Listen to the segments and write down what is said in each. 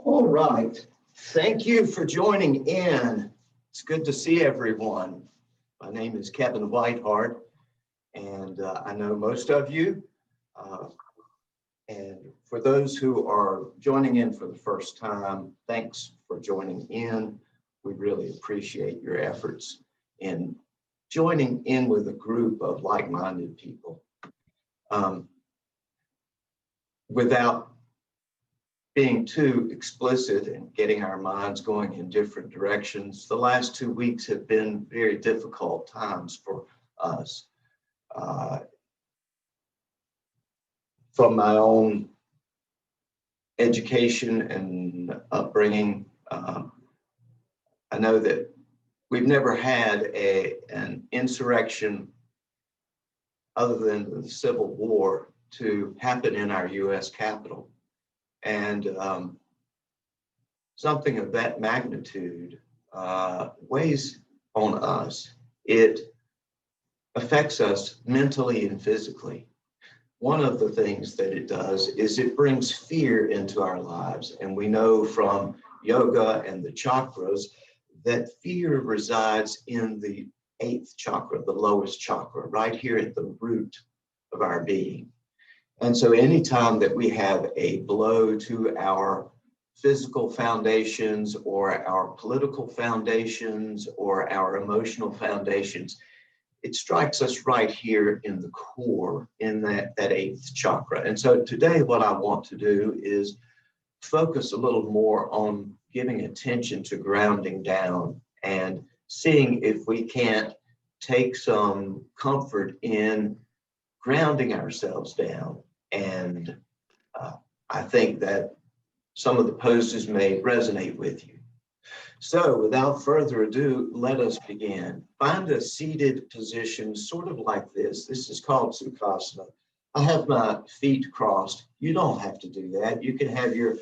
All right. Thank you for joining in. It's good to see everyone. My name is Kevin Whitehart, and I know most of you. And for those who are joining in for the first time, thanks for joining in. We really appreciate your efforts in joining in with a group of like-minded people. Without being too explicit and getting our minds going in different directions, the last 2 weeks have been very difficult times for us. From my own education and upbringing, I know that we've never had an insurrection other than the Civil War to happen in our U.S. Capitol. And something of that magnitude weighs on us. It affects us mentally and physically. One of the things that it does is it brings fear into our lives. And we know from yoga and the chakras that fear resides in the 8th chakra, the lowest chakra, right here at the root of our being. And so anytime that we have a blow to our physical foundations or our political foundations or our emotional foundations, it strikes us right here in the core, in that 8th chakra. And so today what I want to do is focus a little more on giving attention to grounding down and seeing if we can't take some comfort in grounding ourselves down. And I think that some of the poses may resonate with you. So without further ado, let us begin. Find a seated position, sort of like this. This is called Sukhasana. I have my feet crossed. You don't have to do that. You can have your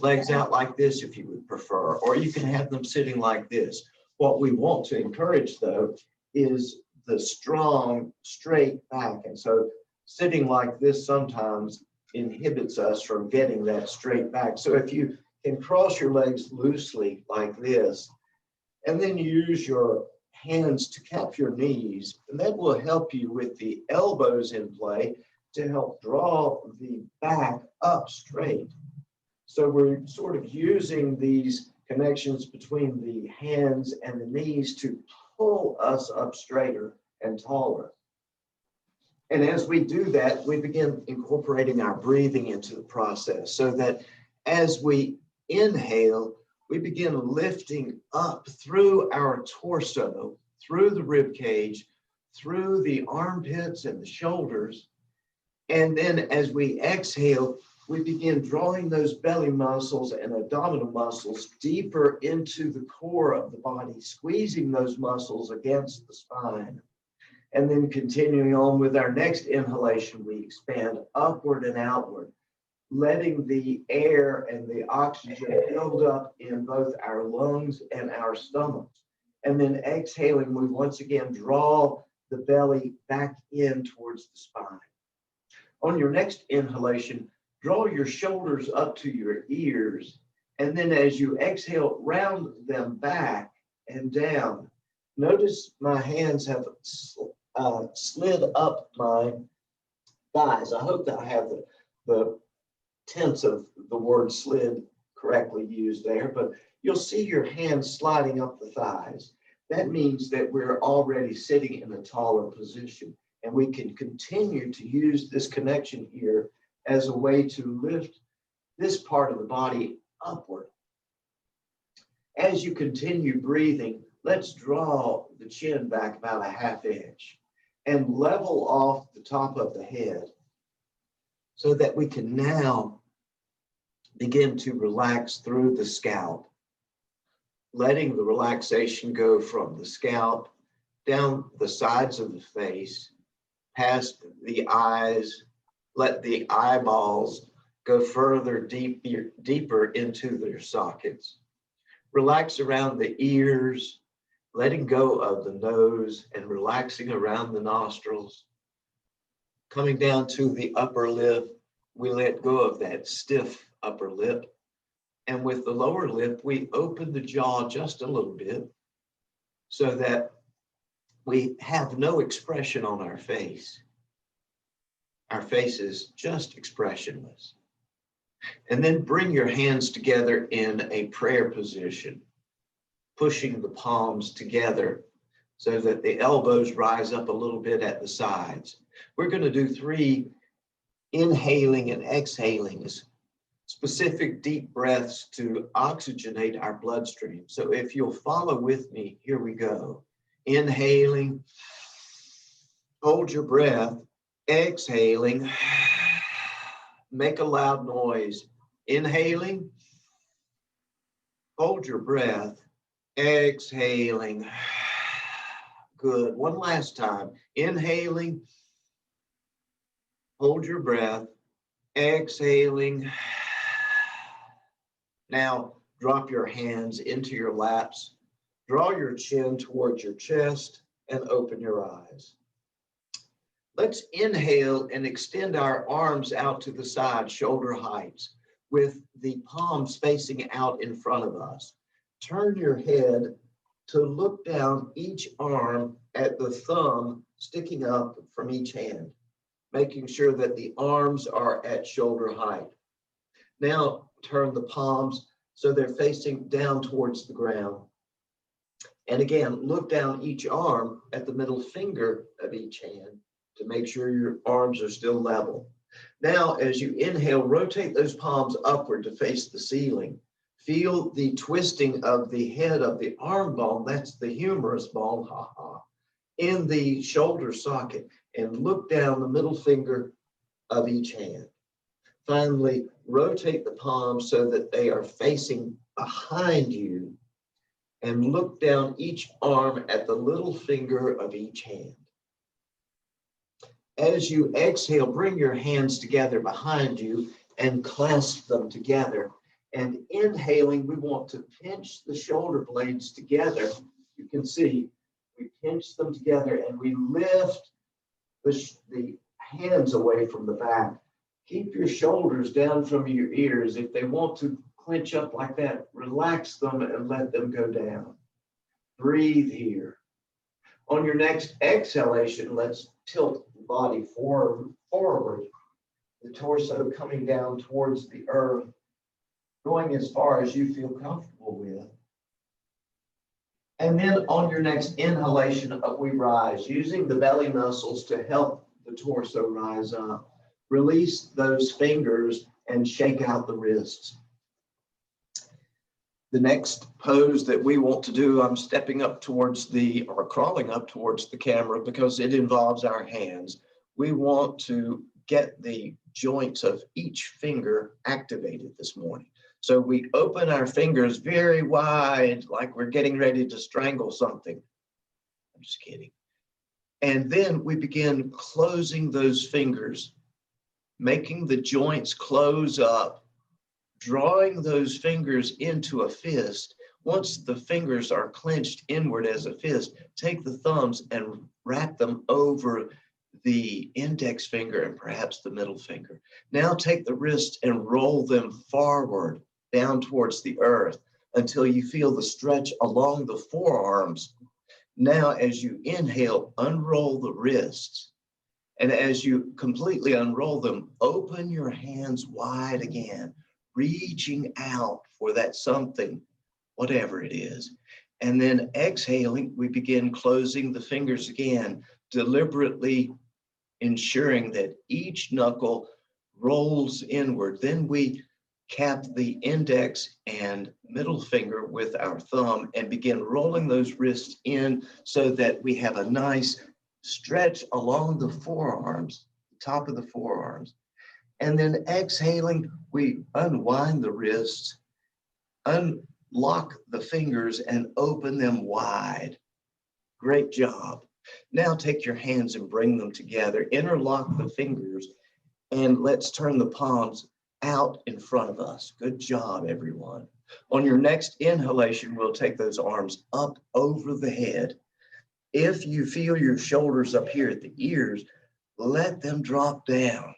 legs out like this if you would prefer, or you can have them sitting like this. What we want to encourage, though, is the strong, straight back. And so sitting like this sometimes inhibits us from getting that straight back. So if you can cross your legs loosely like this, and then use your hands to cap your knees, and that will help you with the elbows in play to help draw the back up straight. So we're sort of using these connections between the hands and the knees to pull us up straighter and taller. And as we do that, we begin incorporating our breathing into the process so that as we inhale, we begin lifting up through our torso, through the rib cage, through the armpits and the shoulders. And then as we exhale, we begin drawing those belly muscles and abdominal muscles deeper into the core of the body, squeezing those muscles against the spine. And then continuing on with our next inhalation, we expand upward and outward, letting the air and the oxygen build up in both our lungs and our stomachs. And then exhaling, we once again draw the belly back in towards the spine. On your next inhalation, draw your shoulders up to your ears. And then as you exhale, round them back and down. Notice my hands have slid up my thighs. I hope that I have the tense of the word slid correctly used there, but you'll see your hands sliding up the thighs. That means that we're already sitting in a taller position, and we can continue to use this connection here as a way to lift this part of the body upward. As you continue breathing, let's draw the chin back about a ½ inch and level off the top of the head so that we can now begin to relax through the scalp, letting the relaxation go from the scalp down the sides of the face, past the eyes, let the eyeballs go further deeper into their sockets. Relax around the ears, letting go of the nose and relaxing around the nostrils. Coming down to the upper lip, we let go of that stiff upper lip And with the lower lip, we open the jaw just a little bit so that we have no expression on our face. Our face is just expressionless. And then bring your hands together in a prayer position, pushing the palms together so that the elbows rise up a little bit at the sides. We're going to do 3 inhaling and exhalings, specific deep breaths to oxygenate our bloodstream. So if you'll follow with me, here we go. Inhaling, hold your breath, exhaling, make a loud noise. Inhaling, hold your breath, exhaling. Good. One last time. Inhaling, hold your breath, exhaling. Now, drop your hands into your laps, draw your chin towards your chest, and open your eyes. Let's inhale and extend our arms out to the side, shoulder heights, with the palms facing out in front of us. Turn your head to look down each arm at the thumb sticking up from each hand, making sure that the arms are at shoulder height. Now turn the palms so they're facing down towards the ground. And again, look down each arm at the middle finger of each hand to make sure your arms are still level. Now, as you inhale, rotate those palms upward to face the ceiling. Feel the twisting of the head of the arm bone, that's the humerus bone, in the shoulder socket, and look down the middle finger of each hand. Finally, rotate the palms so that they are facing behind you, and look down each arm at the little finger of each hand. As you exhale, bring your hands together behind you and clasp them together. And inhaling, we want to pinch the shoulder blades together. You can see we pinch them together and we lift the hands away from the back. Keep your shoulders down from your ears. If they want to clench up like that, relax them and let them go down. Breathe here. On your next exhalation, let's tilt the body forward, the torso coming down towards the earth, going as far as you feel comfortable with. And then on your next inhalation, up we rise, using the belly muscles to help the torso rise up. Release those fingers and shake out the wrists. The next pose that we want to do, I'm stepping up towards or crawling up towards the camera because it involves our hands. We want to get the joints of each finger activated this morning. So we open our fingers very wide, like we're getting ready to strangle something. I'm just kidding. And then we begin closing those fingers, making the joints close up, drawing those fingers into a fist. Once the fingers are clenched inward as a fist, take the thumbs and wrap them over the index finger and perhaps the middle finger. Now take the wrists and roll them forward down towards the earth until you feel the stretch along the forearms. Now, as you inhale, unroll the wrists. And as you completely unroll them, open your hands wide again, reaching out for that something, whatever it is. And then exhaling, we begin closing the fingers again, deliberately ensuring that each knuckle rolls inward. Then we cap the index and middle finger with our thumb and begin rolling those wrists in so that we have a nice stretch along the forearms, top of the forearms. And then exhaling, we unwind the wrists, unlock the fingers, and open them wide. Great job. Now take your hands and bring them together. Interlock the fingers, and let's turn the palms out in front of us. Good job, everyone. On your next inhalation, we'll take those arms up over the head. If you feel your shoulders up here at the ears, let them drop down.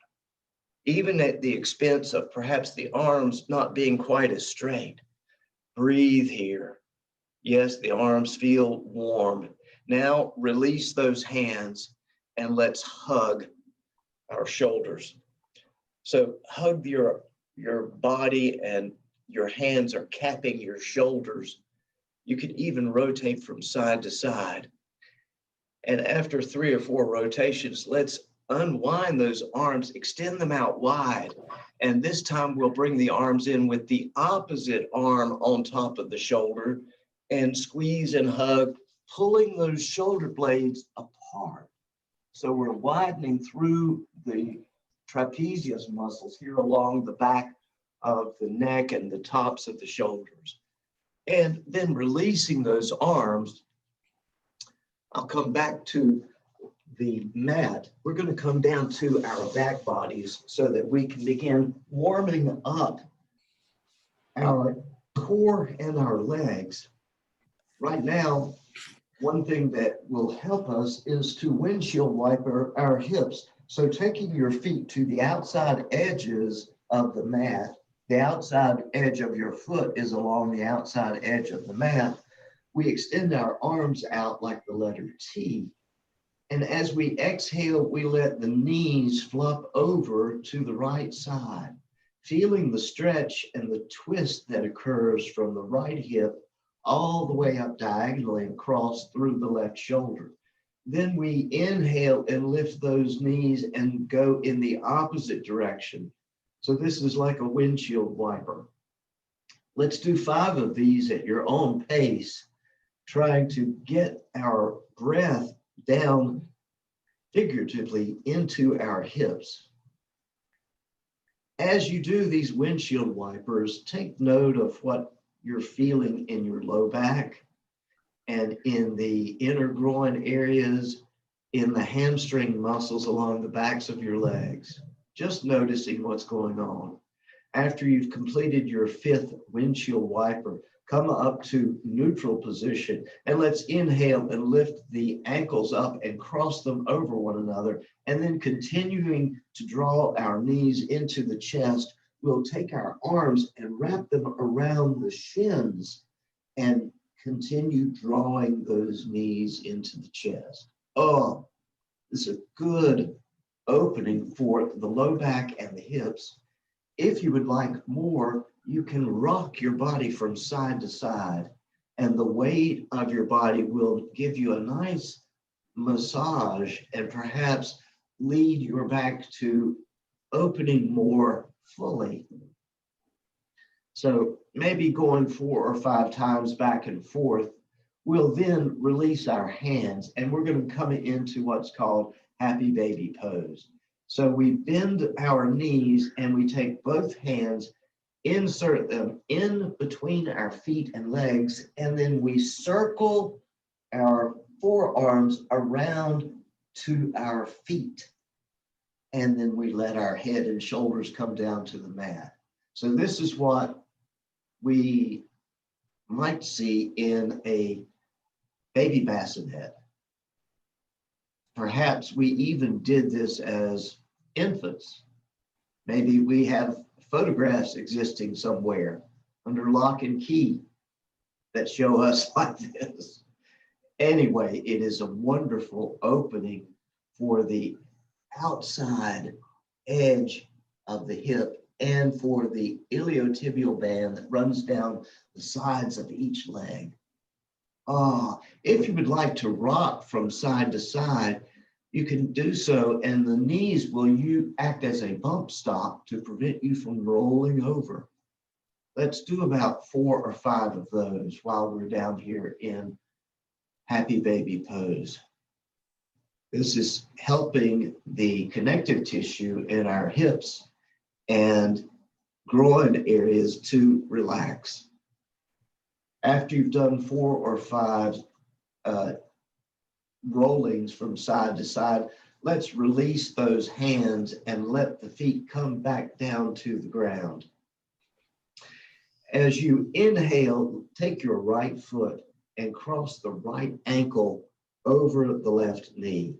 even at the expense of perhaps the arms not being quite as straight. Breathe here. Yes, the arms feel warm. Now release those hands and let's hug our shoulders. So hug your body, and your hands are capping your shoulders. You can even rotate from side to side. And after 3 or 4 rotations, let's unwind those arms, extend them out wide. And this time we'll bring the arms in with the opposite arm on top of the shoulder and squeeze and hug, pulling those shoulder blades apart. So we're widening through the trapezius muscles here along the back of the neck and the tops of the shoulders. And then releasing those arms, I'll come back to the mat. We're going to come down to our back bodies so that we can begin warming up our core and our legs. Right now, one thing that will help us is to windshield wiper our hips. So taking your feet to the outside edges of the mat, the outside edge of your foot is along the outside edge of the mat. We extend our arms out like the letter T. And as we exhale, we let the knees flop over to the right side, feeling the stretch and the twist that occurs from the right hip all the way up diagonally and across through the left shoulder. Then we inhale and lift those knees and go in the opposite direction. So this is like a windshield wiper. Let's do 5 of these at your own pace, trying to get our breath down figuratively into our hips. As you do these windshield wipers, take note of what you're feeling in your low back and in the inner groin areas, in the hamstring muscles along the backs of your legs. Just noticing what's going on. After you've completed your 5th windshield wiper, come up to neutral position and let's inhale and lift the ankles up and cross them over one another. And then continuing to draw our knees into the chest, we'll take our arms and wrap them around the shins and continue drawing those knees into the chest. Oh, this is a good opening for the low back and the hips. If you would like more, you can rock your body from side to side, and the weight of your body will give you a nice massage and perhaps lead your back to opening more fully. So maybe going 4 or 5 times back and forth. We'll then release our hands and we're going to come into what's called happy baby pose. So we bend our knees and we take both hands, insert them in between our feet and legs, and then we circle our forearms around to our feet. And then we let our head and shoulders come down to the mat. So this is what we might see in a baby bassinet. Perhaps we even did this as infants. Maybe we have photographs existing somewhere under lock and key that show us like this. Anyway, it is a wonderful opening for the outside edge of the hip and for the iliotibial band that runs down the sides of each leg. If you would like to rock from side to side, you can do so, and the knees will act as a bump stop to prevent you from rolling over. Let's do about 4 or 5 of those while we're down here in happy baby pose. This is helping the connective tissue in our hips and groin areas to relax. After you've done 4 or 5 rollings from side to side, let's release those hands and let the feet come back down to the ground. As you inhale, take your right foot and cross the right ankle over the left knee.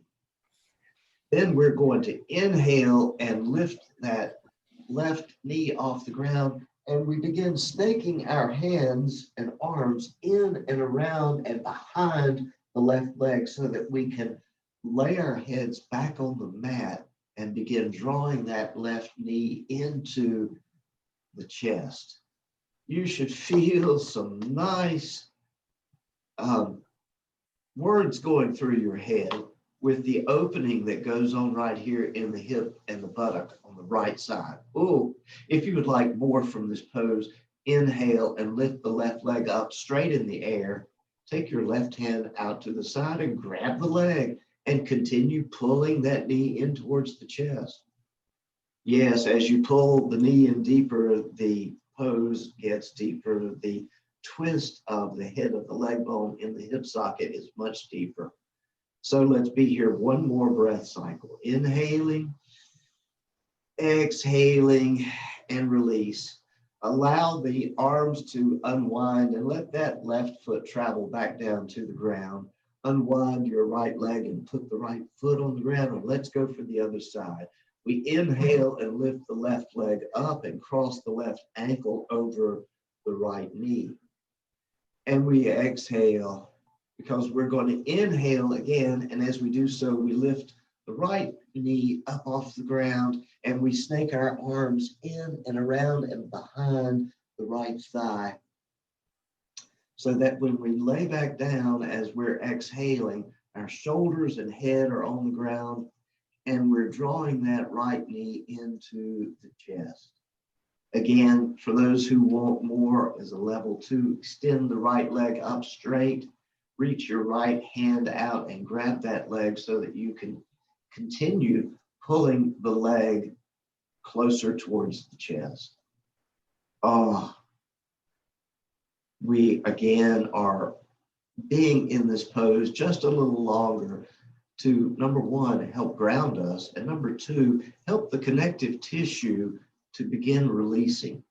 Then we're going to inhale and lift that left knee off the ground. And we begin snaking our hands and arms in and around and behind the left leg so that we can lay our heads back on the mat and begin drawing that left knee into the chest. You should feel some nice words going through your head with the opening that goes on right here in the hip and the buttock on the right side. Oh, if you would like more from this pose, inhale and lift the left leg up straight in the air. Take your left hand out to the side and grab the leg and continue pulling that knee in towards the chest. Yes, as you pull the knee in deeper, the pose gets deeper. The twist of the head of the leg bone in the hip socket is much deeper. So let's be here one more breath cycle. Inhaling, exhaling, and release. Allow the arms to unwind and let that left foot travel back down to the ground. Unwind your right leg and put the right foot on the ground, and let's go for the other side. We inhale and lift the left leg up and cross the left ankle over the right knee. And we exhale because we're going to inhale again. And as we do so, we lift the right knee up off the ground and we snake our arms in and around and behind the right thigh. So that when we lay back down as we're exhaling, our shoulders and head are on the ground and we're drawing that right knee into the chest. Again, for those who want more as a level 2, extend the right leg up straight, reach your right hand out and grab that leg so that you can continue pulling the leg closer towards the chest. Oh, we again are being in this pose just a little longer to, number one, help ground us, and number two, help the connective tissue to begin releasing.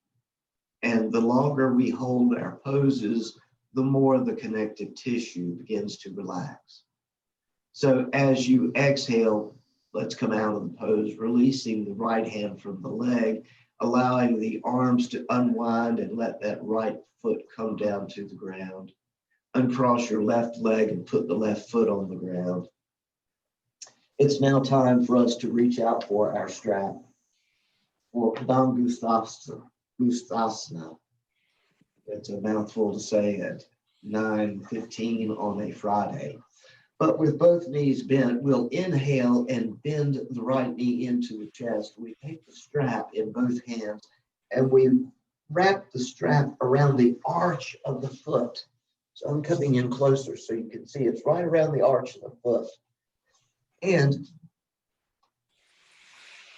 And the longer we hold our poses, the more the connective tissue begins to relax. So as you exhale, let's come out of the pose, releasing the right hand from the leg, allowing the arms to unwind and let that right foot come down to the ground. Uncross your left leg and put the left foot on the ground. It's now time for us to reach out for our strap for Padangusthasana. It's a mouthful to say at 9:15 on a Friday. But with both knees bent, we'll inhale and bend the right knee into the chest. We take the strap in both hands and we wrap the strap around the arch of the foot. So I'm coming in closer so you can see it's right around the arch of the foot. And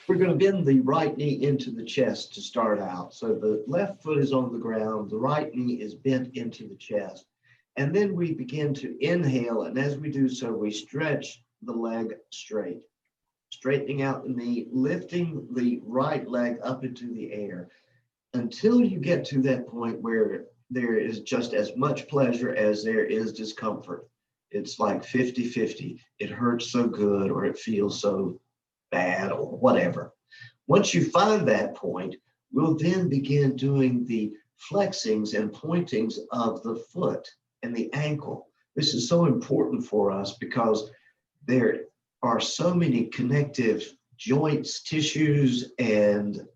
we're going to bend the right knee into the chest to start out. So the left foot is on the ground, the right knee is bent into the chest. And then we begin to inhale, and as we do so, we stretch the leg straight, straightening out the knee, lifting the right leg up into the air until you get to that point where there is just as much pleasure as there is discomfort. It's like 50-50. It hurts so good or it feels so bad or whatever. Once you find that point, we'll then begin doing the flexings and pointings of the foot and the ankle. This is so important for us because there are so many connective joints, tissues, and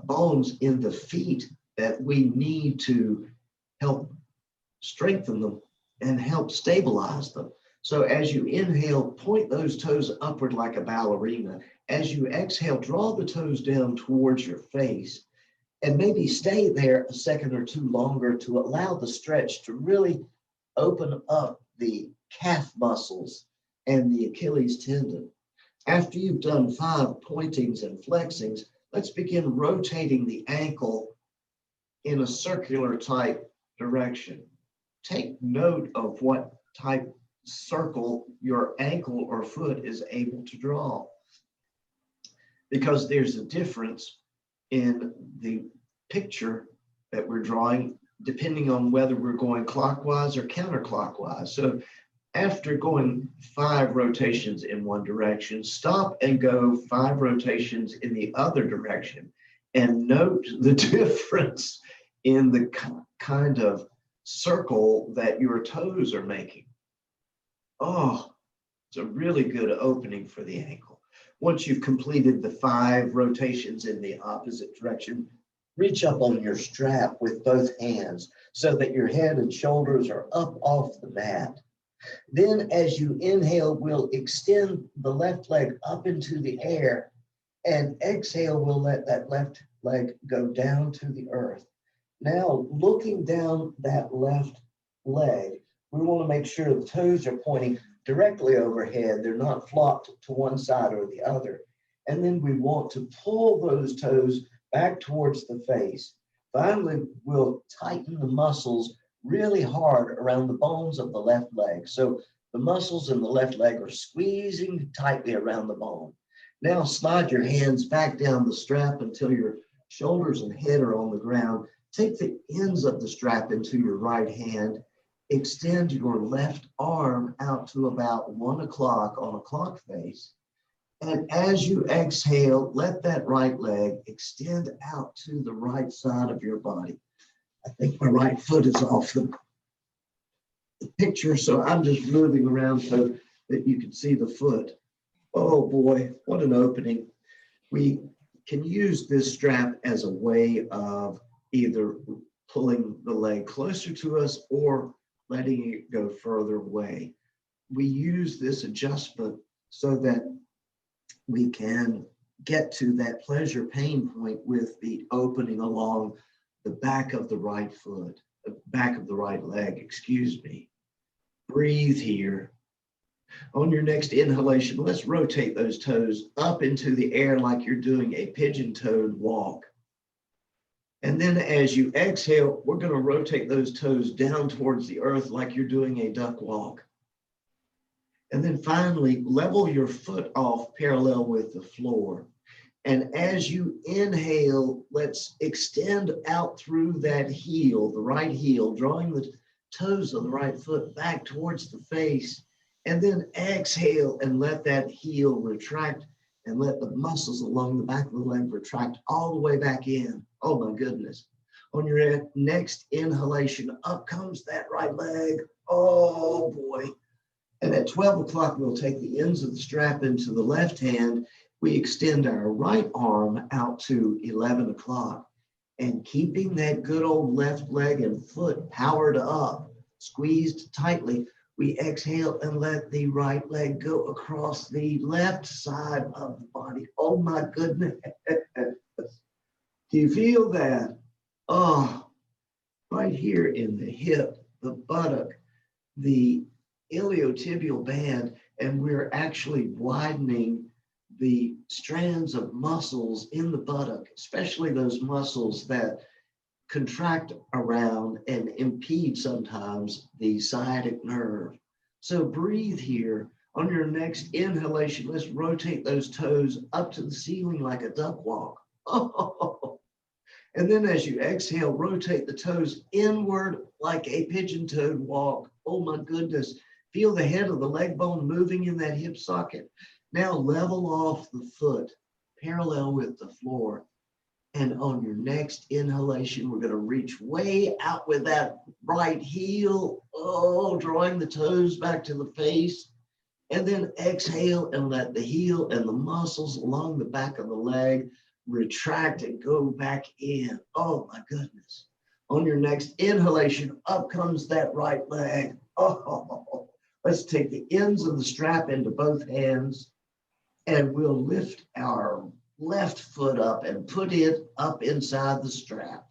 bones in the feet that we need to help strengthen them and help stabilize them. So as you inhale, point those toes upward like a ballerina. As you exhale, draw the toes down towards your face and maybe stay there a second or two longer to allow the stretch to really open up the calf muscles and the Achilles tendon. After you've done 5 pointings and flexings, let's begin rotating the ankle in a circular type direction. Take note of what type circle your ankle or foot is able to draw, because there's a difference in the picture that we're drawing depending on whether we're going clockwise or counterclockwise. So After going 5 rotations in one direction, stop and go 5 rotations in the other direction and note the difference in the kind of circle that your toes are making. Oh, it's a really good opening for the ankle. Once you've completed the 5 rotations in the opposite direction, reach up on your strap with both hands so that your head and shoulders are up off the mat. Then as you inhale, we'll extend the left leg up into the air, and exhale, we'll let that left leg go down to the earth. Now, looking down that left leg, we want to make sure the toes are pointing directly overhead. They're not flopped to one side or the other. And then we want to pull those toes back towards the face. Finally, we'll tighten the muscles really hard around the bones of the left leg. So the muscles in the left leg are squeezing tightly around the bone. Now slide your hands back down the strap until your shoulders and head are on the ground. Take the ends of the strap into your right hand. Extend your left arm out to about 1 o'clock on a clock face. And as you exhale, let that right leg extend out to the right side of your body. I think my right foot is off the picture, so I'm just moving around so that you can see the foot. Oh boy, what an opening. We can use this strap as a way of either pulling the leg closer to us or letting it go further away. We use this adjustment so that we can get to that pleasure pain point with the opening along the back of the right foot, the back of the right leg, excuse me. Breathe here. On your next inhalation, let's rotate those toes up into the air like you're doing a pigeon-toed walk. And then as you exhale, we're going to rotate those toes down towards the earth like you're doing a duck walk. And then finally, level your foot off parallel with the floor. And as you inhale, let's extend out through that heel, the right heel, drawing the toes of the right foot back towards the face. And then exhale and let that heel retract and let the muscles along the back of the leg retract all the way back in. Oh my goodness. On your next inhalation, up comes that right leg. Oh boy. And at 12 o'clock, we'll take the ends of the strap into the left hand. We extend our right arm out to 11 o'clock. And keeping that good old left leg and foot powered up, squeezed tightly, we exhale and let the right leg go across the left side of the body. Oh my goodness. Do you feel that? Oh, right here in the hip, the buttock, the iliotibial band, and we're actually widening the strands of muscles in the buttock, especially those muscles that contract around and impede sometimes the sciatic nerve. So breathe here. On your next inhalation, let's rotate those toes up to the ceiling like a duck walk. Oh. And then as you exhale, rotate the toes inward like a pigeon-toed walk. Oh my goodness. Feel the head of the leg bone moving in that hip socket. Now level off the foot, parallel with the floor. And on your next inhalation, we're going to reach way out with that right heel. Oh, drawing the toes back to the face. And then exhale and let the heel and the muscles along the back of the leg retract and go back in. Oh my goodness. On your next inhalation, up comes that right leg. Oh, let's take the ends of the strap into both hands and we'll lift our left foot up and put it up inside the strap.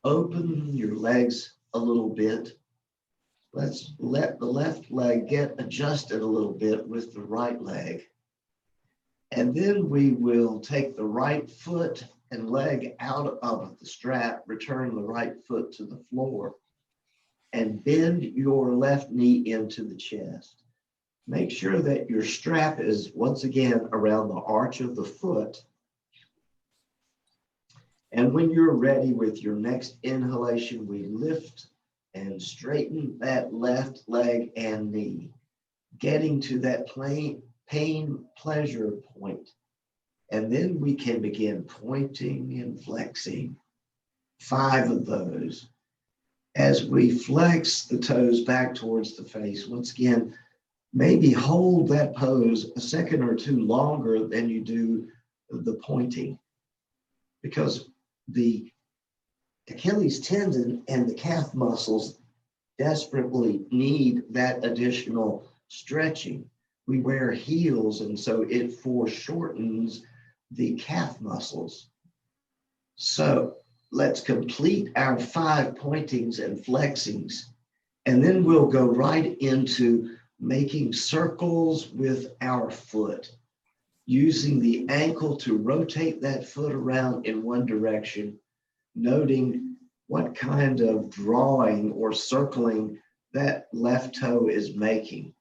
Open your legs a little bit. Let's let the left leg get adjusted a little bit with the right leg. And then we will take the right foot and leg out of the strap, return the right foot to the floor, and bend your left knee into the chest. Make sure that your strap is once again around the arch of the foot. And when you're ready with your next inhalation, we lift and straighten that left leg and knee, getting to that pain pleasure point. And then we can begin pointing and flexing. 5 of those. As we flex the toes back towards the face, once again, maybe hold that pose a second or two longer than you do the pointing, because the Achilles tendon and the calf muscles desperately need that additional stretching. We wear heels, and so it foreshortens the calf muscles. So let's complete our 5 pointings and flexings, and then we'll go right into making circles with our foot, using the ankle to rotate that foot around in one direction, noting what kind of drawing or circling that left toe is making.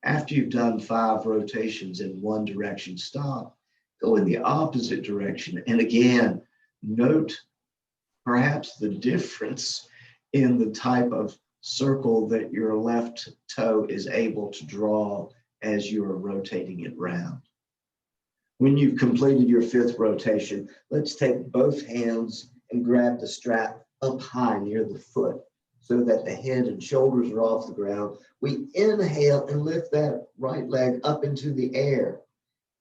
After you've done 5 rotations in one direction, stop, go in the opposite direction. And again, note perhaps the difference in the type of circle that your left toe is able to draw as you are rotating it round. When you've completed your 5th rotation, let's take both hands and grab the strap up high near the foot so that the head and shoulders are off the ground. We inhale and lift that right leg up into the air,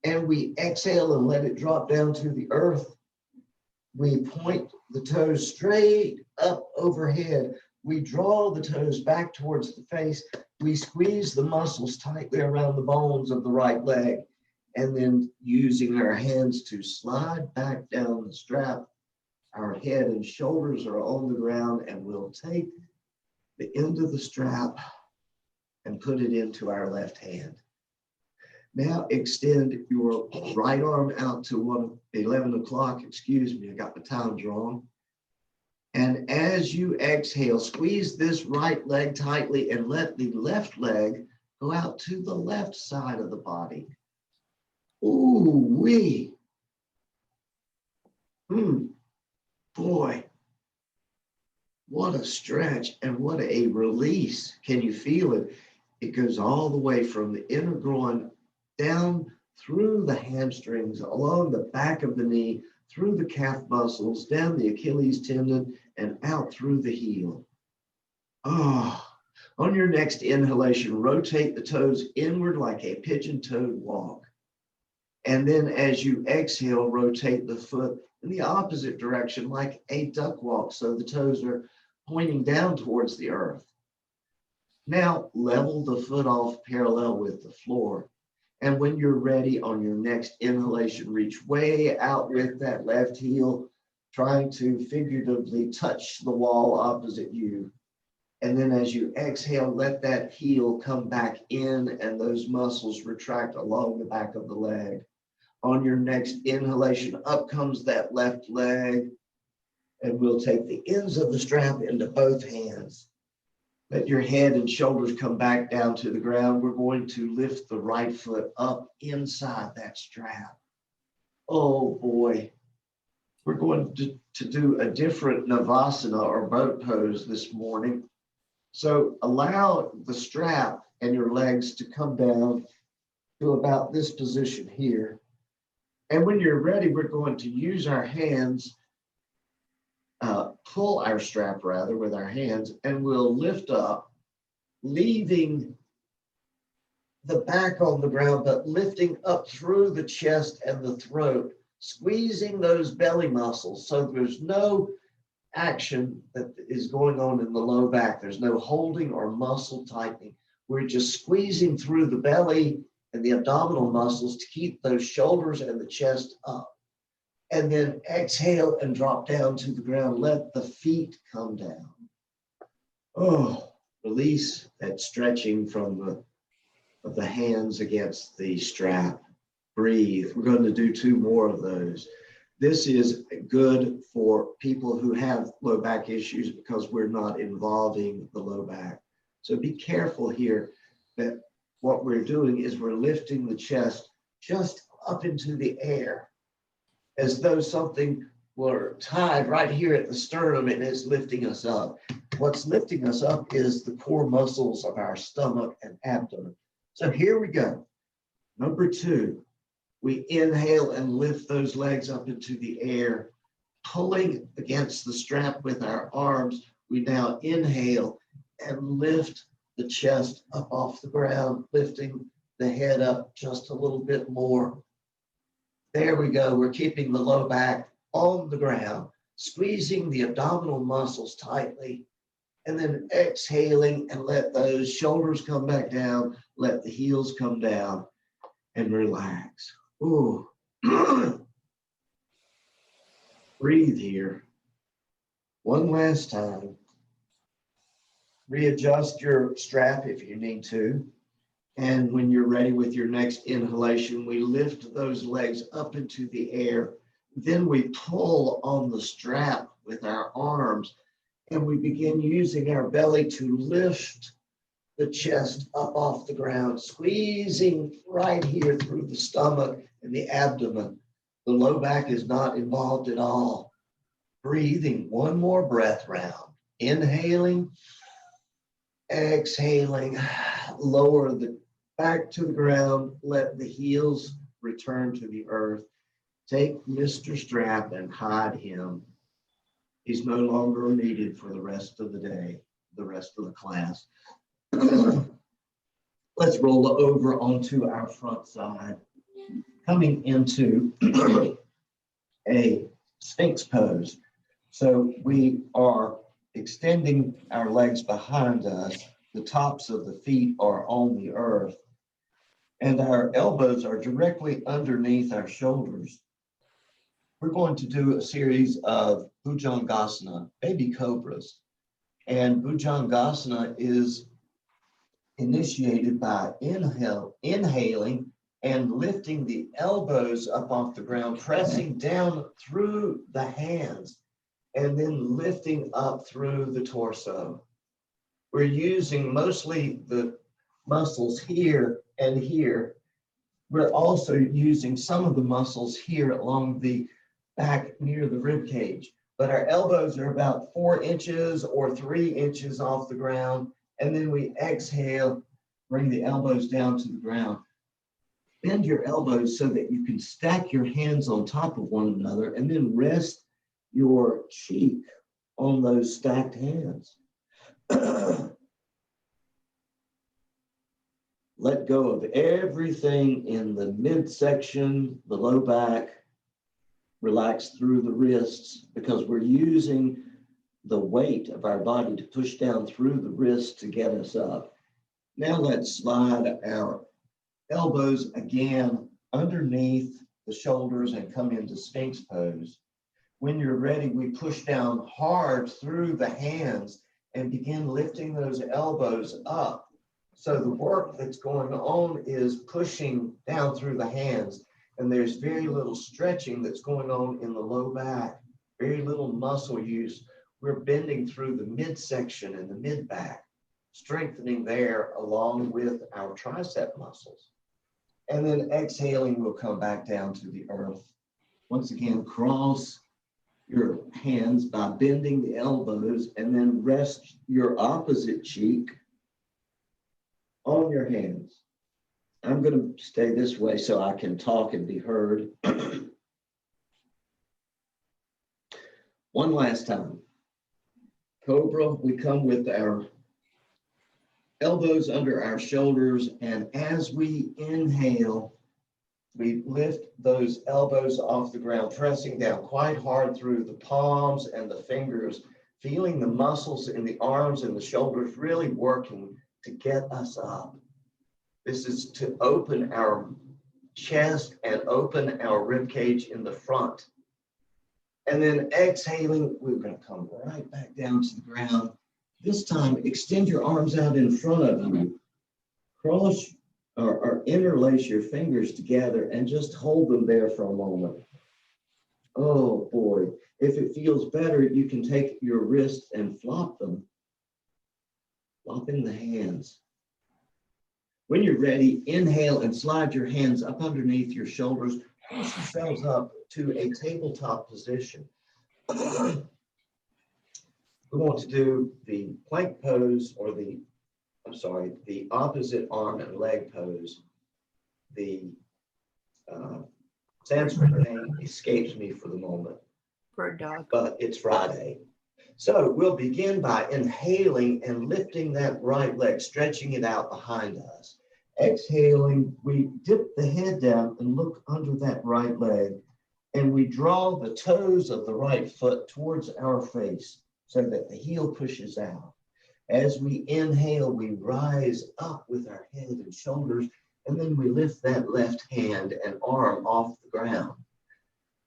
and we exhale and let it drop down to the earth. We point the toes straight up overhead. We draw the toes back towards the face. We squeeze the muscles tightly around the bones of the right leg, and then using our hands to slide back down the strap. Our head and shoulders are on the ground, and we'll take the end of the strap and put it into our left hand. Now extend your right arm out to 11 o'clock. Excuse me, I got the times wrong. And as you exhale, squeeze this right leg tightly and let the left leg go out to the left side of the body. Ooh wee. Boy, what a stretch and what a release. Can you feel it? It goes all the way from the inner groin down through the hamstrings, along the back of the knee, through the calf muscles, down the Achilles tendon, and out through the heel. Oh, on your next inhalation, rotate the toes inward like a pigeon-toed walk. And then as you exhale, rotate the foot in the opposite direction like a duck walk, so the toes are pointing down towards the earth. Now level the foot off parallel with the floor. And when you're ready on your next inhalation, reach way out with that left heel, trying to figuratively touch the wall opposite you. And then as you exhale, let that heel come back in and those muscles retract along the back of the leg. On your next inhalation, up comes that left leg, and we'll take the ends of the strap into both hands. Let your head and shoulders come back down to the ground. We're going to lift the right foot up inside that strap. Oh boy. We're going to do a different Navasana or boat pose this morning. So allow the strap and your legs to come down to about this position here. And when you're ready, we're going to use our hands, pull our strap rather with our hands, and we'll lift up, leaving the back on the ground, but lifting up through the chest and the throat, squeezing those belly muscles so there's no action that is going on in the low back. There's no holding or muscle tightening. We're just squeezing through the belly and the abdominal muscles to keep those shoulders and the chest up. And then exhale and drop down to the ground. Let the feet come down. Oh, release that stretching from the hands against the strap. Breathe. We're going to do 2 more of those. This is good for people who have low back issues because we're not involving the low back. So be careful here that what we're doing is we're lifting the chest just up into the air as though something were tied right here at the sternum and it's lifting us up. what's lifting us up is the core muscles of our stomach and abdomen. So here we go. Number 2, we inhale and lift those legs up into the air, pulling against the strap with our arms. We now inhale and lift the chest up off the ground, lifting the head up just a little bit more. There we go. We're keeping the low back on the ground, squeezing the abdominal muscles tightly, and then exhaling and let those shoulders come back down, let the heels come down, and relax. Ooh. Breathe here. One last time. Readjust your strap if you need to. And when you're ready with your next inhalation, we lift those legs up into the air. Then we pull on the strap with our arms, and we begin using our belly to lift the chest up off the ground, squeezing right here through the stomach and the abdomen. The low back is not involved at all. Breathing one more breath round. Inhaling, exhaling, lower the back to the ground, let the heels return to the earth. Take Mr. Strap and hide him. He's no longer needed for the rest of the day, the rest of the class. Let's roll over onto our front side, coming into a Sphinx pose. So we are extending our legs behind us. The tops of the feet are on the earth, and our elbows are directly underneath our shoulders. We're going to do a series of Bhujangasana, baby cobras. And Bhujangasana is initiated by inhaling and lifting the elbows up off the ground, pressing down through the hands, and then lifting up through the torso. We're using mostly the muscles here and here. We're also using some of the muscles here along the back near the rib cage, but our elbows are about 4 inches or 3 inches off the ground. And then we exhale, bring the elbows down to the ground. Bend your elbows so that you can stack your hands on top of one another, and then rest your cheek on those stacked hands. Let go of everything in the midsection, the low back. Relax through the wrists, because we're using the weight of our body to push down through the wrists to get us up. Now let's slide our elbows again underneath the shoulders and come into Sphinx pose. When you're ready, we push down hard through the hands and begin lifting those elbows up. So the work that's going on is pushing down through the hands, and there's very little stretching that's going on in the low back, very little muscle use. We're bending through the midsection and the mid back, strengthening there along with our tricep muscles. And then exhaling, we'll come back down to the earth. Once again, cross your hands by bending the elbows, and then rest your opposite cheek on your hands. I'm going to stay this way so I can talk and be heard. One last time. Cobra, we come with our elbows under our shoulders, and as we inhale, we lift those elbows off the ground, pressing down quite hard through the palms and the fingers, feeling the muscles in the arms and the shoulders really working to get us up. This is to open our chest and open our rib cage in the front. And then exhaling, we're going to come right back down to the ground. This time, extend your arms out in front of you. Cross or interlace your fingers together and just hold them there for a moment. Oh boy, if it feels better, you can take your wrists and flop them. Flopping the hands. When you're ready, inhale and slide your hands up underneath your shoulders. Push yourselves up to a tabletop position. We want to do the plank pose or the opposite arm and leg pose. The Sanskrit name escapes me for the moment, Bird dog. but it's Friday. So we'll begin by inhaling and lifting that right leg, stretching it out behind us. Exhaling, we dip the head down and look under that right leg, and we draw the toes of the right foot towards our face so that the heel pushes out. As we inhale, we rise up with our head and shoulders, and then we lift that left hand and arm off the ground.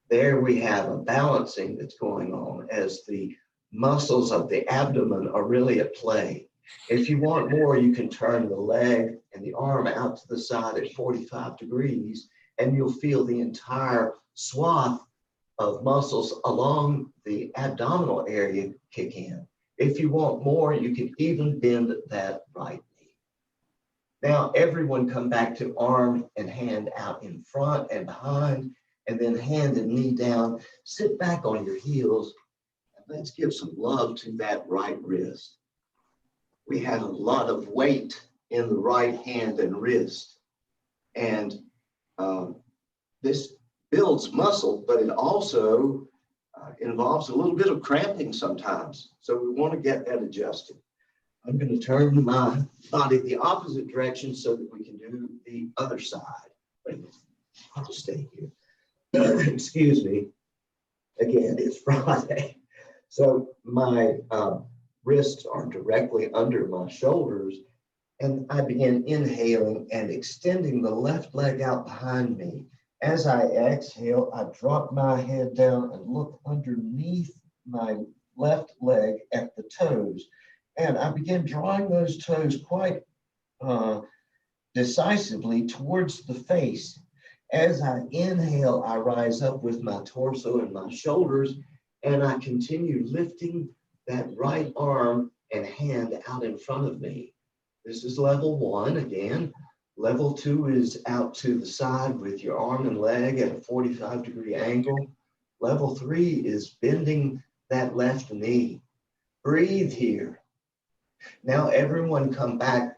There we have a balancing that's going on as the muscles of the abdomen are really at play. If you want more, you can turn the leg and the arm out to the side at 45 degrees, and you'll feel the entire swath of muscles along the abdominal area kick in. If you want more, you can even bend that right knee. Now, everyone come back to arm and hand out in front and behind, and then hand and knee down. Sit back on your heels, and let's give some love to that right wrist. We have a lot of weight in the right hand and wrist, and this builds muscle, but it also involves a little bit of cramping sometimes. So we want to get that adjusted. I'm going to turn my body the opposite direction so that we can do the other side. Wait a minute. I'll just stay here. Excuse me. Again, it's Friday. So my wrists are directly under my shoulders, and I begin inhaling and extending the left leg out behind me. As I exhale, I drop my head down and look underneath my left leg at the toes. And I begin drawing those toes quite decisively towards the face. As I inhale, I rise up with my torso and my shoulders, and I continue lifting that right arm and hand out in front of me. This is level one again. Level two is out to the side with your arm and leg at a 45-degree angle. Level three is bending that left knee. Breathe here. Now everyone come back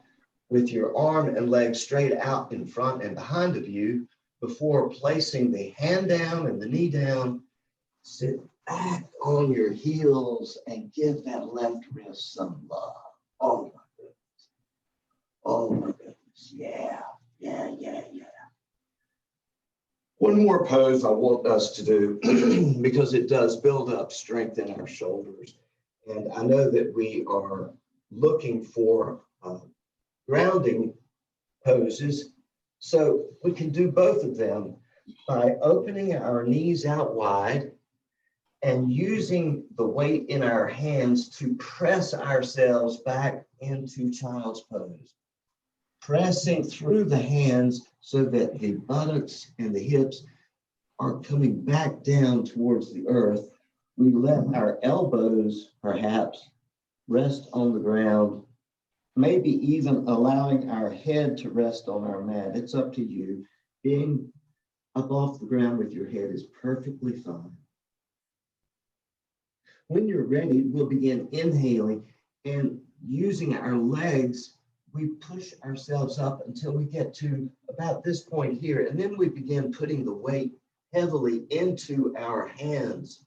with your arm and leg straight out in front and behind of you before placing the hand down and the knee down. Sit back on your heels and give that left wrist some love. Oh my goodness. Oh my goodness. Yeah. One more pose I want us to do because it does build up strength in our shoulders. And I know that we are looking for grounding poses. So we can do both of them by opening our knees out wide and using the weight in our hands to press ourselves back into child's pose. Pressing through the hands so that the buttocks and the hips are coming back down towards the earth. We let our elbows perhaps rest on the ground, maybe even allowing our head to rest on our mat. It's up to you. Being up off the ground with your head is perfectly fine. When you're ready, we'll begin inhaling and using our legs. We push ourselves up until we get to about this point here, and then we begin putting the weight heavily into our hands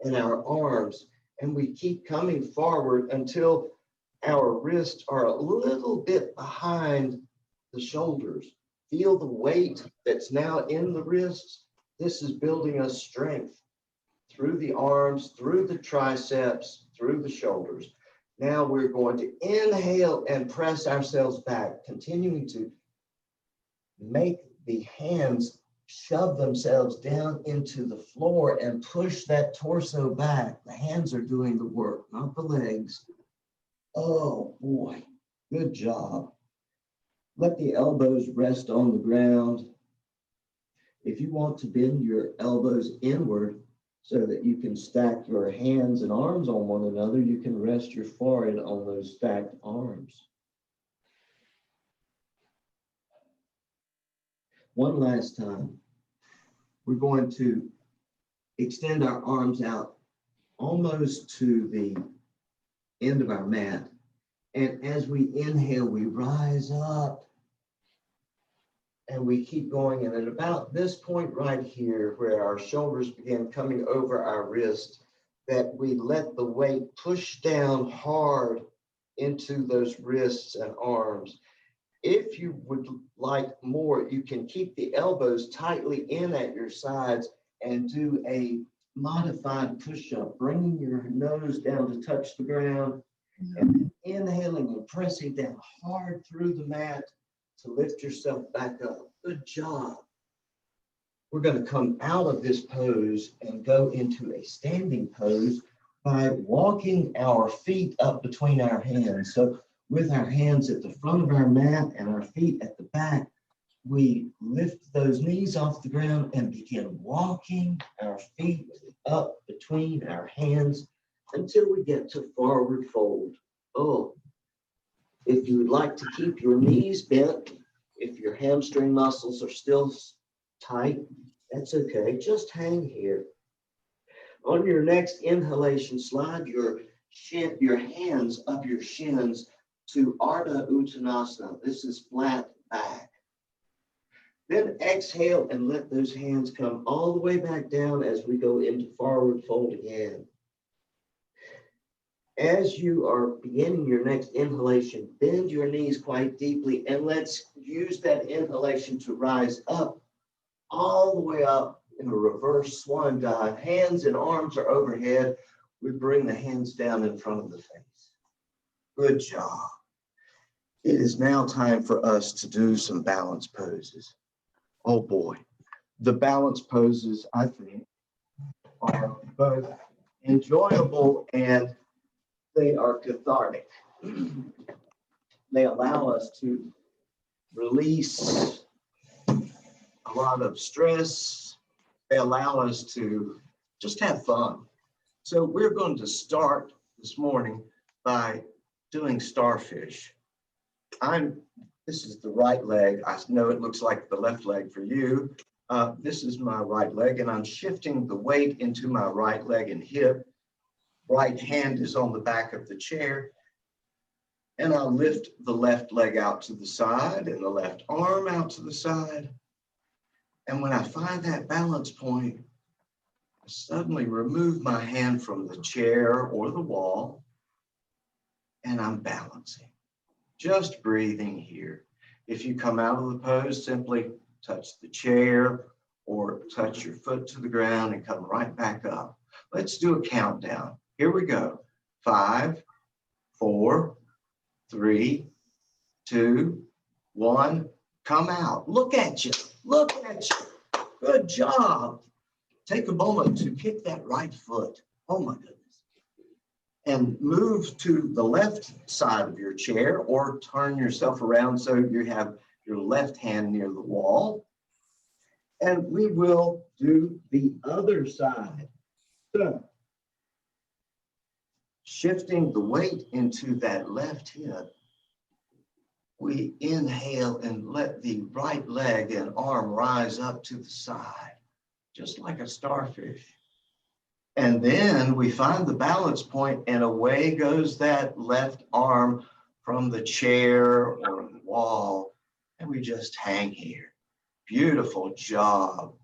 and our arms, and we keep coming forward until our wrists are a little bit behind the shoulders. Feel the weight that's now in the wrists. This is building us strength through the arms, through the triceps, through the shoulders. Now we're going to inhale and press ourselves back, continuing to make the hands shove themselves down into the floor and push that torso back. The hands are doing the work, not the legs. Oh boy, good job. Let the elbows rest on the ground. If you want to bend your elbows inward, so that you can stack your hands and arms on one another, you can rest your forehead on those stacked arms. One last time. We're going to extend our arms out almost to the end of our mat. And as we inhale, we rise up and we keep going. And at about this point right here, where our shoulders begin coming over our wrist, that we let the weight push down hard into those wrists and arms. If you would like more, you can keep the elbows tightly in at your sides and do a modified push-up, bringing your nose down to touch the ground and inhaling and pressing down hard through the mat to lift yourself back up. Good job. We're going to come out of this pose and go into a standing pose by walking our feet up between our hands. So with our hands at the front of our mat and our feet at the back, we lift those knees off the ground and begin walking our feet up between our hands until we get to forward fold. Oh, if you would like to keep your knees bent, if your hamstring muscles are still tight, that's okay. Just hang here. On your next inhalation, slide your hands up your shins to Ardha Uttanasana. This is flat back. Then exhale and let those hands come all the way back down as we go into forward fold again. As you are beginning your next inhalation, bend your knees quite deeply and let's use that inhalation to rise up, all the way up in a reverse swan dive. Hands and arms are overhead. We bring the hands down in front of the face. Good job. It is now time for us to do some balance poses. Oh boy, the balance poses, I think, are both enjoyable and they are cathartic. They allow us to release a lot of stress. They allow us to just have fun. So we're going to start this morning by doing starfish. This is the right leg. I know it looks like the left leg for you. This is my right leg, and I'm shifting the weight into my right leg and hip. Right hand is on the back of the chair, and I'll lift the left leg out to the side and the left arm out to the side. And when I find that balance point, I suddenly remove my hand from the chair or the wall, and I'm balancing. Just breathing here. If you come out of the pose, simply touch the chair or touch your foot to the ground and come right back up. Let's do a countdown. Here we go. 5, 4, 3, 2, 1. Come out. Look at you. Look at you. Good job. Take a moment to kick that right foot. Oh my goodness. And move to the left side of your chair or turn yourself around so you have your left hand near the wall. And we will do the other side. So, shifting the weight into that left hip, we inhale and let the right leg and arm rise up to the side, just like a starfish. And then we find the balance point and away goes that left arm from the chair or the wall. And we just hang here. Beautiful job.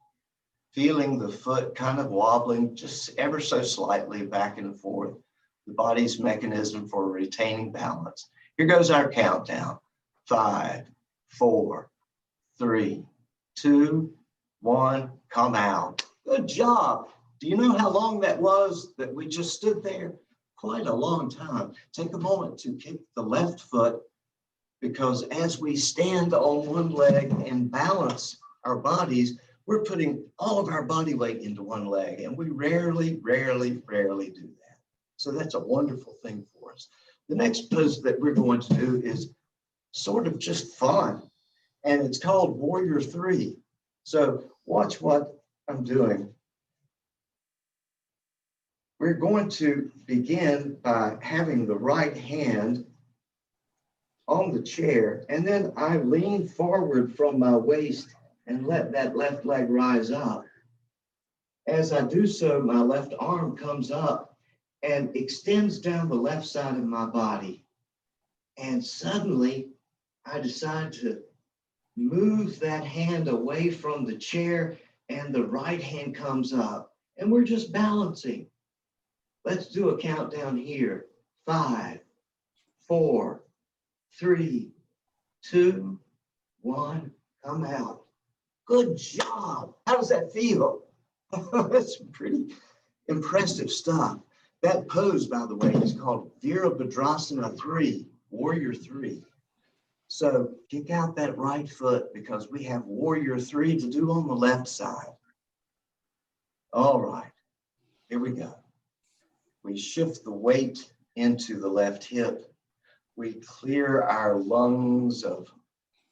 Feeling the foot kind of wobbling just ever so slightly back and forth. The body's mechanism for retaining balance. Here goes our countdown. 5, 4, 3, 2, 1, come out. Good job. Do you know how long that was that we just stood there? Quite a long time. Take a moment to kick the left foot, because as we stand on one leg and balance our bodies, we're putting all of our body weight into one leg, and we rarely do that. So that's a wonderful thing for us. The next pose that we're going to do is sort of just fun, and it's called Warrior 3. So watch what I'm doing. We're going to begin by having the right hand on the chair, and then I lean forward from my waist and let that left leg rise up. As I do so, my left arm comes up and extends down the left side of my body. And suddenly I decide to move that hand away from the chair and the right hand comes up and we're just balancing. Let's do a countdown here. 5, 4, 3, 2, 1, come out. Good job. How does that feel? That's pretty impressive stuff. That pose, by the way, is called Virabhadrasana 3, Warrior 3. So kick out that right foot because we have Warrior 3 to do on the left side. All right, here we go. We shift the weight into the left hip. We clear our lungs of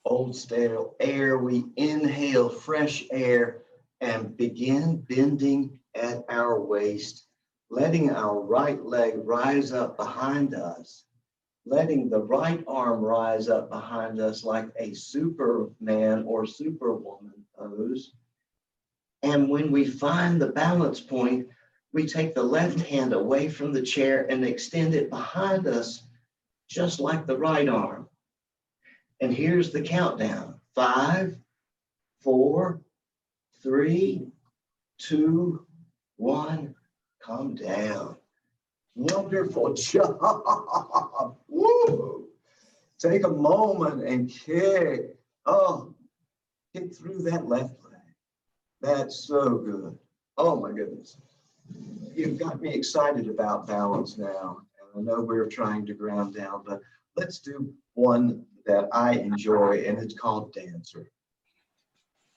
old stale air. We inhale fresh air and begin bending at our waist, letting our right leg rise up behind us, letting the right arm rise up behind us like a Superman or Superwoman pose. And when we find the balance point, we take the left hand away from the chair and extend it behind us, just like the right arm. And here's the countdown. 5, 4, 3, 2, 1, come down. Wonderful job. Woo! Take a moment and kick. Oh, kick through that left leg. That's so good. Oh my goodness. You've got me excited about balance now. And I know we're trying to ground down, but let's do one that I enjoy, and it's called Dancer.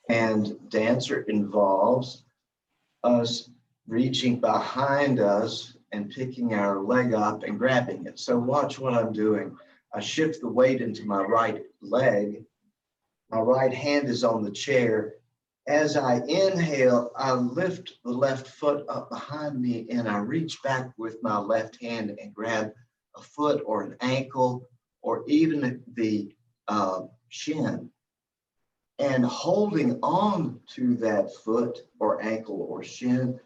And Dancer involves us reaching behind us and picking our leg up and grabbing it. So watch what I'm doing. I shift the weight into my right leg. My right hand is on the chair. As I inhale, I lift the left foot up behind me and I reach back with my left hand and grab a foot or an ankle or even the shin. And holding on to that foot or ankle or shin,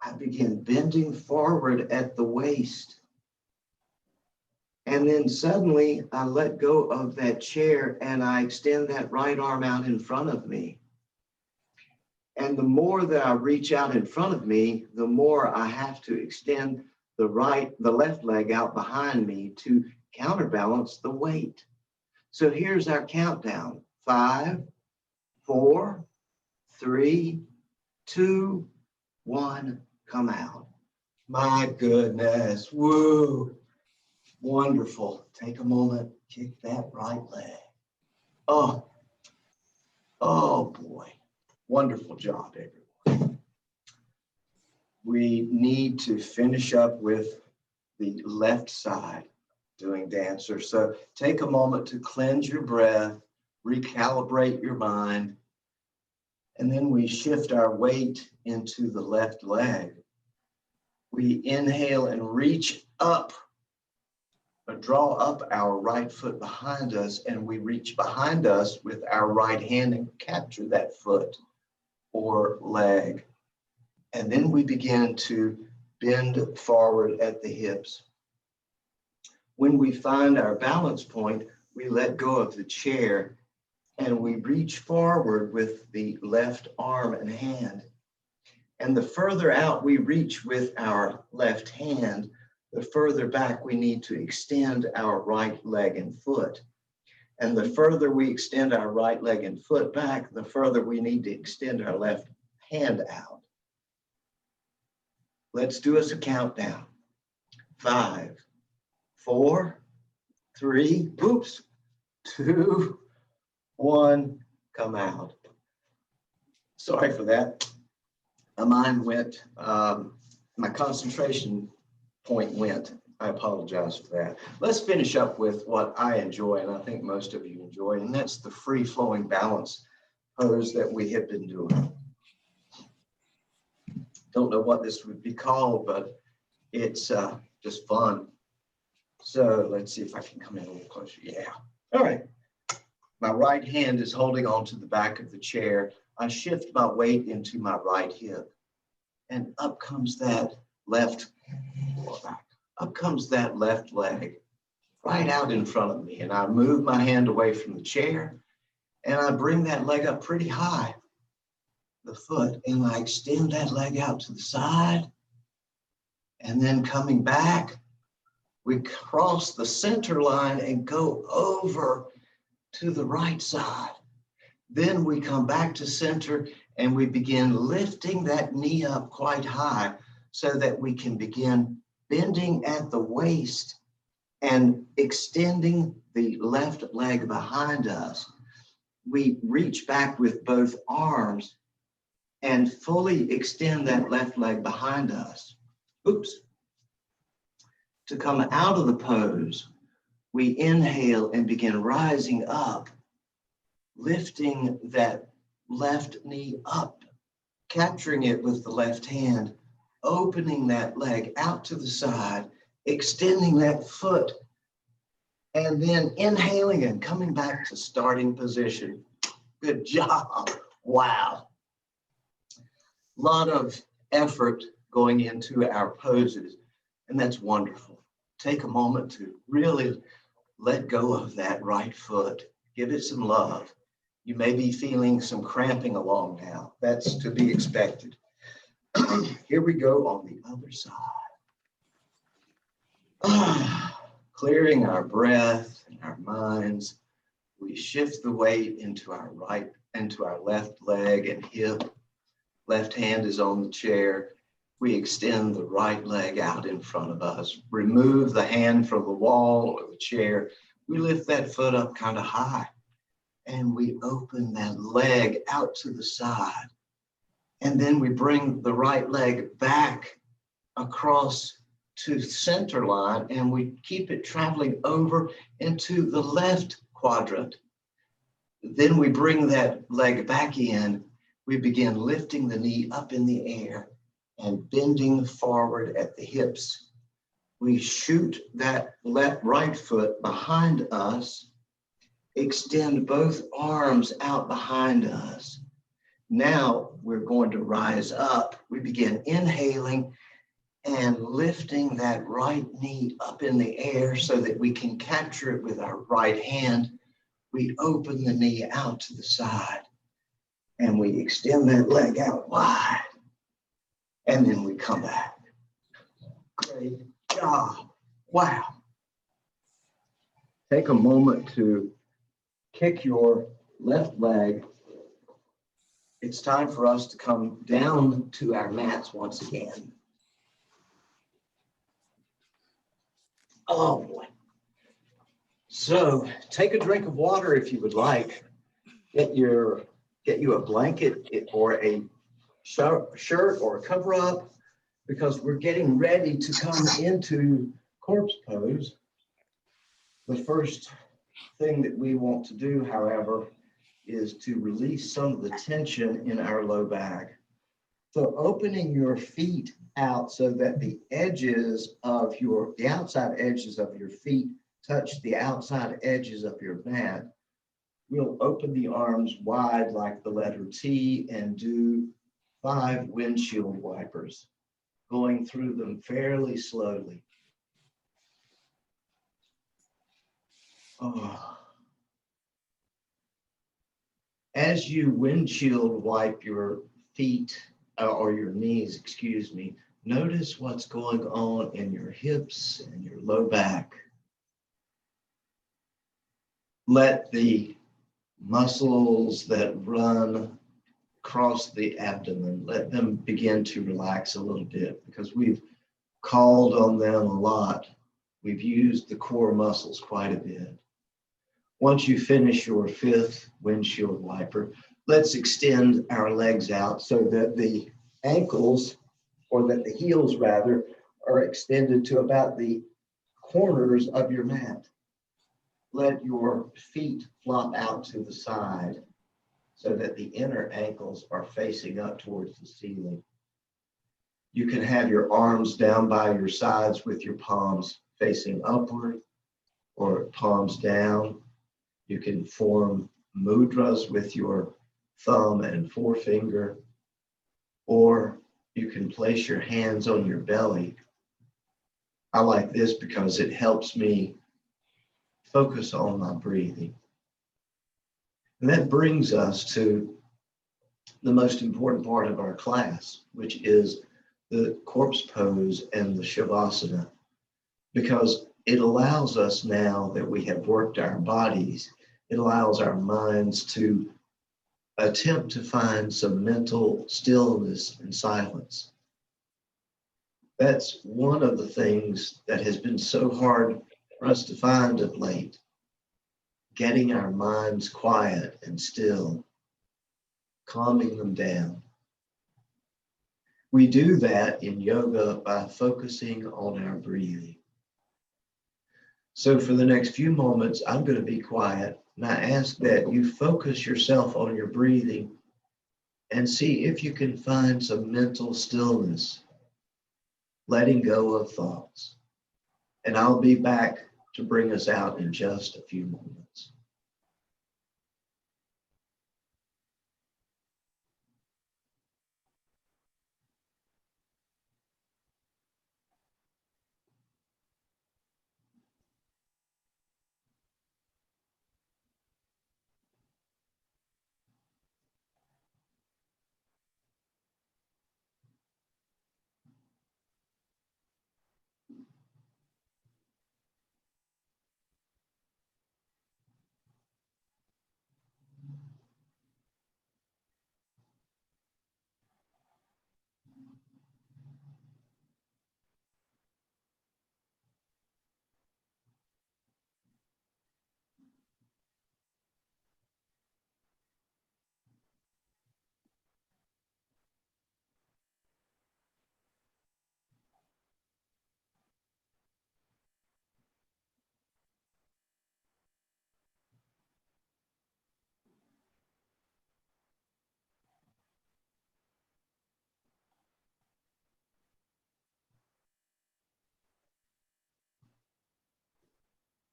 I begin bending forward at the waist. And then suddenly I let go of that chair and I extend that right arm out in front of me. And the more that I reach out in front of me, the more I have to extend the left leg out behind me to counterbalance the weight. So here's our countdown. 5, 4, 3, 2, 1, come out. My goodness, woo. Wonderful. Take a moment, kick that right leg. Oh boy. Wonderful job, everyone. We need to finish up with the left side doing Dancer. So take a moment to cleanse your breath, recalibrate your mind, and then we shift our weight into the left leg. We inhale and reach up, draw up our right foot behind us, and we reach behind us with our right hand and capture that foot or leg. And then we begin to bend forward at the hips. When we find our balance point, we let go of the chair and we reach forward with the left arm and hand. And the further out we reach with our left hand, the further back we need to extend our right leg and foot. And the further we extend our right leg and foot back, the further we need to extend our left hand out. Let's do us a countdown. 5, 4, 3, 2, 1, come out. Sorry for that. My mind went, my concentration point went. I apologize for that. Let's finish up with what I enjoy, and I think most of you enjoy, and that's the free-flowing balance pose that we have been doing. Don't know what this would be called, but it's just fun. So let's see if I can come in a little closer. Yeah. All right. My right hand is holding on to the back of the chair. I shift my weight into my right hip, and up comes that left lower back. Up comes that left leg right out in front of me. And I move my hand away from the chair and I bring that leg up pretty high, the foot, and I extend that leg out to the side. And then coming back, we cross the center line and go over to the right side. Then we come back to center and we begin lifting that knee up quite high so that we can begin bending at the waist and extending the left leg behind us. We reach back with both arms and fully extend that left leg behind us. Oops. To come out of the pose, we inhale and begin rising up, lifting that left knee up, capturing it with the left hand, opening that leg out to the side, extending that foot, and then inhaling and coming back to starting position. Good job. Wow. A lot of effort going into our poses, and that's wonderful. Take a moment to really let go of that right foot. Give it some love. You may be feeling some cramping along now. That's to be expected. Here we go on the other side. Clearing our breath and our minds, we shift the weight into our left leg and hip. Left hand is on the chair. We extend the right leg out in front of us. Remove the hand from the wall or the chair. We lift that foot up kind of high and we open that leg out to the side. And then we bring the right leg back across to center line and we keep it traveling over into the left quadrant. Then we bring that leg back in. We begin lifting the knee up in the air and bending forward at the hips. We shoot that right foot behind us, extend both arms out behind us. Now we're going to rise up. We begin inhaling and lifting that right knee up in the air so that we can capture it with our right hand. We open the knee out to the side and we extend that leg out wide. And then we come back. Great job. Wow. Take a moment to kick your left leg. It's time for us to come down to our mats once again. Oh boy. So take a drink of water if you would like. Get you a blanket or a shirt or a cover up, because we're getting ready to come into corpse pose. The first thing that we want to do, however, is to release some of the tension in our low back. So opening your feet out so that the outside edges of your feet touch the outside edges of your mat. We'll open the arms wide like the letter T and do 5 windshield wipers, going through them fairly slowly. Oh. As you windshield wipe your feet or your knees, excuse me, notice what's going on in your hips and your low back. Let the muscles that run across the abdomen, let them begin to relax a little bit, because we've called on them a lot. We've used the core muscles quite a bit. Once you finish your 5th windshield wiper, let's extend our legs out so that the ankles, or that the heels rather, are extended to about the corners of your mat. Let your feet flop out to the side so that the inner ankles are facing up towards the ceiling. You can have your arms down by your sides with your palms facing upward or palms down. You can form mudras with your thumb and forefinger, or you can place your hands on your belly I like this because it helps me focus on my breathing. And that brings us to the most important part of our class, which is the corpse pose and the Shavasana, because it allows us, now that we have worked our bodies, it allows our minds to attempt to find some mental stillness and silence. That's one of the things that has been so hard for us to find of late, getting our minds quiet and still, calming them down. We do that in yoga by focusing on our breathing. So for the next few moments, I'm going to be quiet, and I ask that you focus yourself on your breathing and see if you can find some mental stillness, letting go of thoughts. And I'll be back to bring us out in just a few moments.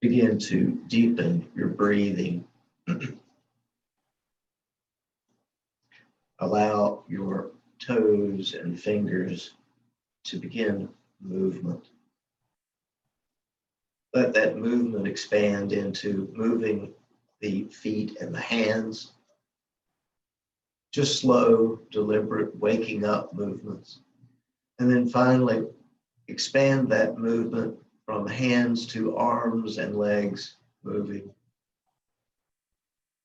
Begin to deepen your breathing. Allow your toes and fingers to begin movement. Let that movement expand into moving the feet and the hands. Just slow, deliberate, waking up movements. And then finally, expand that movement from hands to arms and legs moving,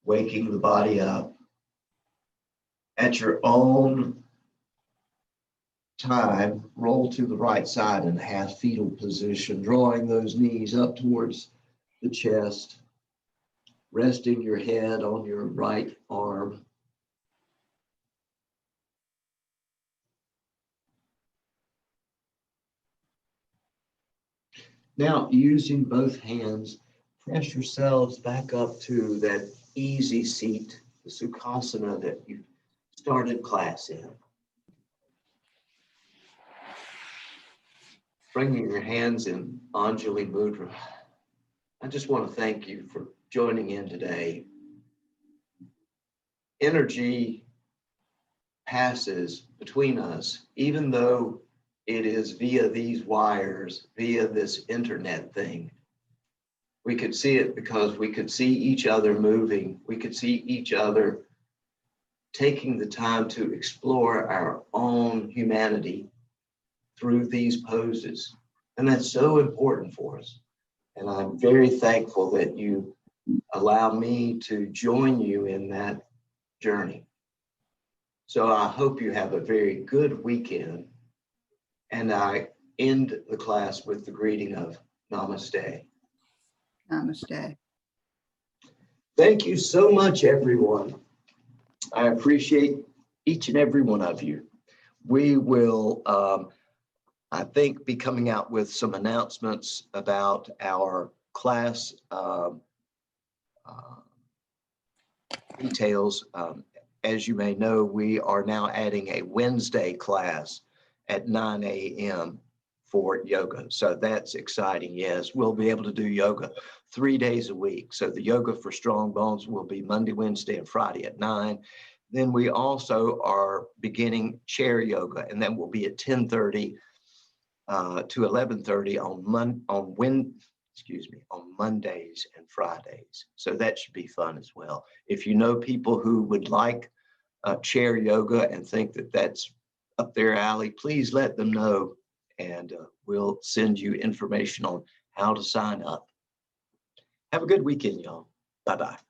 waking the body up. At your own time, roll to the right side in a half fetal position, drawing those knees up towards the chest, resting your head on your right arm. Now, using both hands, press yourselves back up to that easy seat, the Sukhasana that you started class in. Bringing your hands in Anjali Mudra. I just want to thank you for joining in today. Energy passes between us, even though it is via these wires, via this internet thing. We could see it because we could see each other moving. We could see each other taking the time to explore our own humanity through these poses. And that's so important for us. And I'm very thankful that you allow me to join you in that journey. So I hope you have a very good weekend. And I end the class with the greeting of Namaste. Namaste. Thank you so much, everyone. I appreciate each and every one of you. We will, I think, be coming out with some announcements about our class details. As you may know, we are now adding a Wednesday class at 9 a.m. for yoga. So that's exciting. Yes, we'll be able to do yoga 3 days a week. So the yoga for strong bones will be Monday, Wednesday, and Friday at 9. Then we also are beginning chair yoga, and that will be at 10:30 to 11:30 on Mondays and Fridays. So that should be fun as well. If you know people who would like chair yoga and think that that's up their alley, please let them know, and we'll send you information on how to sign up. Have a good weekend, y'all. Bye-bye.